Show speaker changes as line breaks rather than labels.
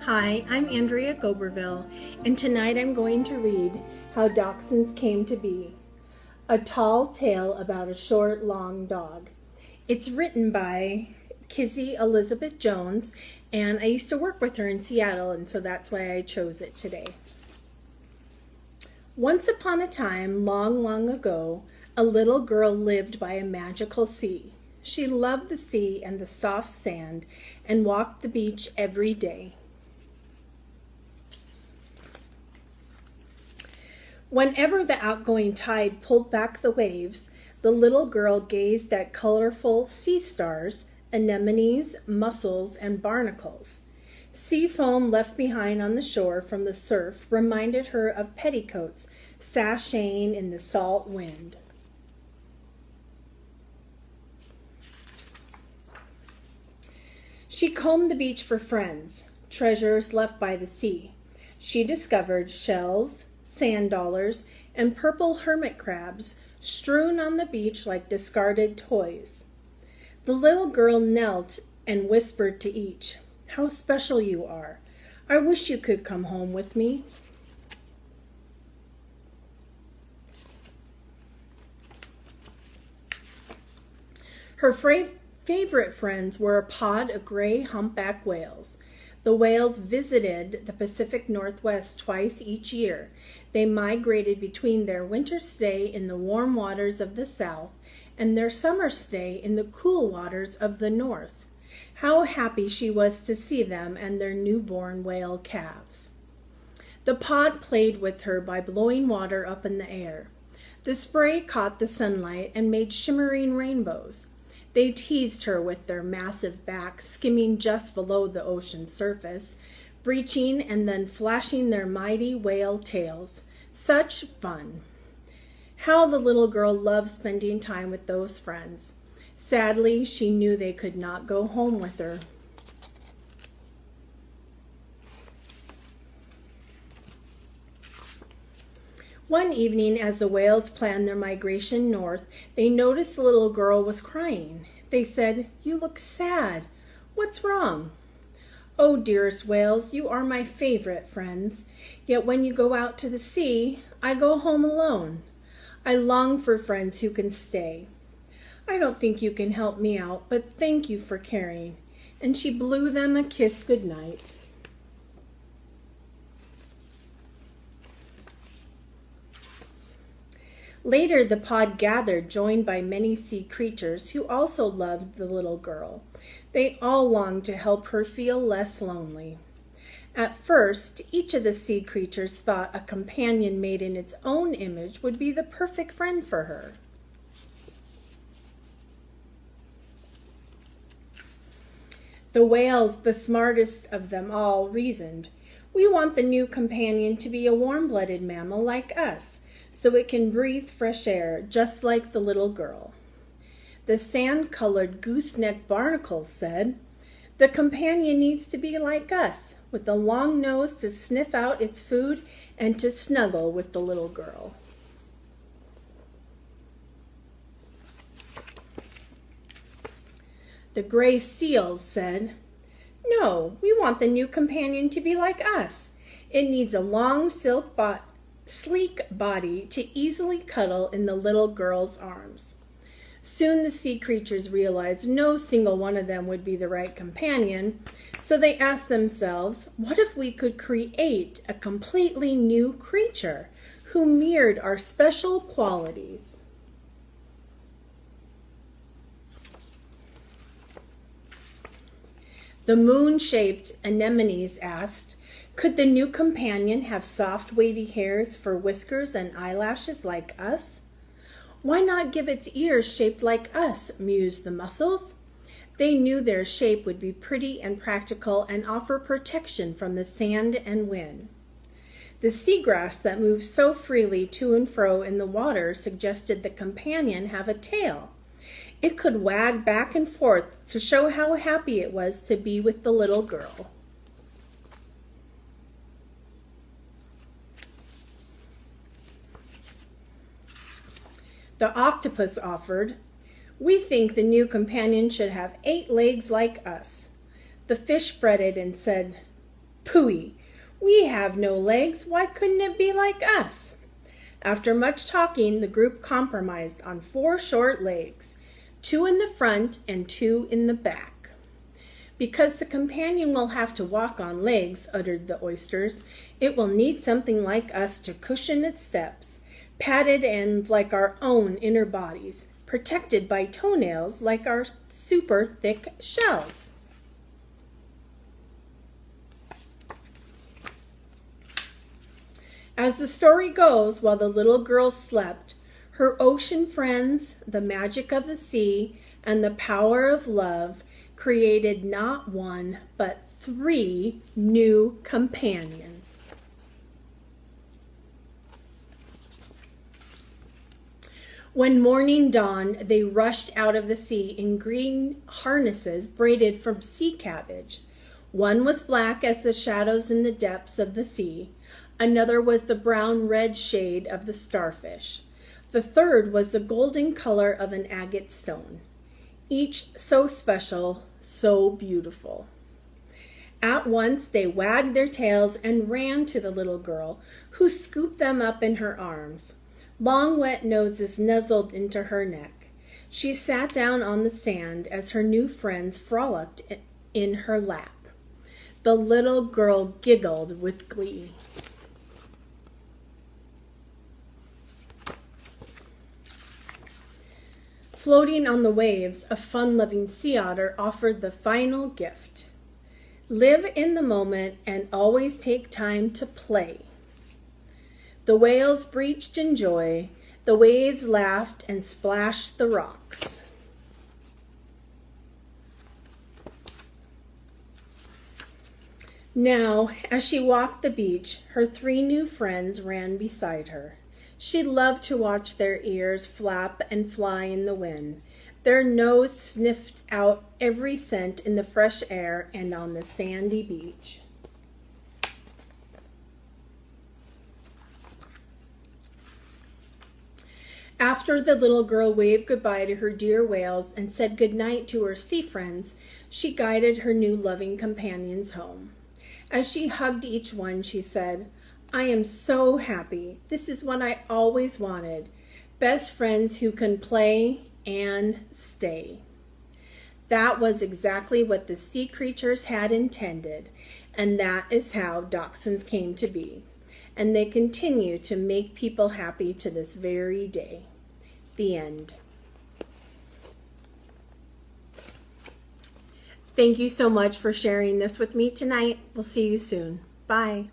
Hi, I'm Andrea Goberville, and tonight I'm going to read How Dachshunds Came to Be, a tall tale about a short, long dog. It's written by Kizzy Elizabeth Jones, and I used to work with her in Seattle, and so that's why I chose it today. Once upon a time, long, long ago, a little girl lived by a magical sea. She loved the sea and the soft sand and walked the beach every day. Whenever the outgoing tide pulled back the waves, the little girl gazed at colorful sea stars, anemones, mussels, and barnacles. Sea foam left behind on the shore from the surf reminded her of petticoats sashaying in the salt wind. She combed the beach for friends, treasures left by the sea. She discovered shells, sand dollars, and purple hermit crabs strewn on the beach like discarded toys. The little girl knelt and whispered to each, "How special you are. I wish you could come home with me." Her favorite friends were a pod of gray humpback whales. The whales visited the Pacific Northwest twice each year. They migrated between their winter stay in the warm waters of the south and their summer stay in the cool waters of the north. How happy she was to see them and their newborn whale calves. The pod played with her by blowing water up in the air. The spray caught the sunlight and made shimmering rainbows. They teased her with their massive backs skimming just below the ocean's surface, breaching and then flashing their mighty whale tails. Such fun! How the little girl loved spending time with those friends. Sadly, she knew they could not go home with her. One evening, as the whales planned their migration north, they noticed the little girl was crying. They said, "You look sad. What's wrong?" "Oh, dearest whales, you are my favorite friends. Yet when you go out to the sea, I go home alone. I long for friends who can stay. I don't think you can help me out, but thank you for caring." And she blew them a kiss goodnight. Later, the pod gathered, joined by many sea creatures who also loved the little girl. They all longed to help her feel less lonely. At first, each of the sea creatures thought a companion made in its own image would be the perfect friend for her. The whales, the smartest of them all, reasoned, "We want the new companion to be a warm-blooded mammal like us, so it can breathe fresh air, just like the little girl." The sand-colored gooseneck barnacles said, "The companion needs to be like us, with a long nose to sniff out its food and to snuggle with the little girl." The gray seals said, "No, we want the new companion to be like us. It needs a long sleek body to easily cuddle in the little girl's arms." Soon the sea creatures realized no single one of them would be the right companion, so they asked themselves, what if we could create a completely new creature who mirrored our special qualities? The moon-shaped anemones asked, "Could the new companion have soft wavy hairs for whiskers and eyelashes like us?" "Why not give its ears shaped like us?" mused the mussels. They knew their shape would be pretty and practical and offer protection from the sand and wind. The seagrass that moved so freely to and fro in the water suggested the companion have a tail. It could wag back and forth to show how happy it was to be with the little girl. The octopus offered, "We think the new companion should have 8 legs like us." The fish fretted and said, Pooey! We have no legs. Why couldn't it be like us? After much talking, the group compromised on 4 short legs, 2 in the front and 2 in the back. Because the companion will have to walk on legs, uttered the oysters, it will need something like us to cushion its steps, padded and like our own inner bodies, protected by toenails like our super thick shells. As the story goes, while the little girl slept, her ocean friends, the magic of the sea, and the power of love created not 1, but 3 new companions. When morning dawned, they rushed out of the sea in green harnesses braided from sea cabbage. One was black as the shadows in the depths of the sea. Another was the brown-red shade of the starfish. The third was the golden color of an agate stone. Each so special, so beautiful. At once they wagged their tails and ran to the little girl, who scooped them up in her arms. Long wet noses nuzzled into her neck. She sat down on the sand as her new friends frolicked in her lap. The little girl giggled with glee. Floating on the waves, a fun-loving sea otter offered the final gift. Live in the moment and always take time to play. The whales breached in joy, the waves laughed and splashed the rocks. Now, as she walked the beach, her 3 new friends ran beside her. She loved to watch their ears flap and fly in the wind. Their nose sniffed out every scent in the fresh air and on the sandy beach. After the little girl waved goodbye to her dear whales and said goodnight to her sea friends, she guided her new loving companions home. As she hugged each one, she said, "I am so happy. This is what I always wanted. Best friends who can play and stay." That was exactly what the sea creatures had intended, and that is how dachshunds came to be. And they continue to make people happy to this very day. The end. Thank you so much for sharing this with me tonight. We'll see you soon. Bye.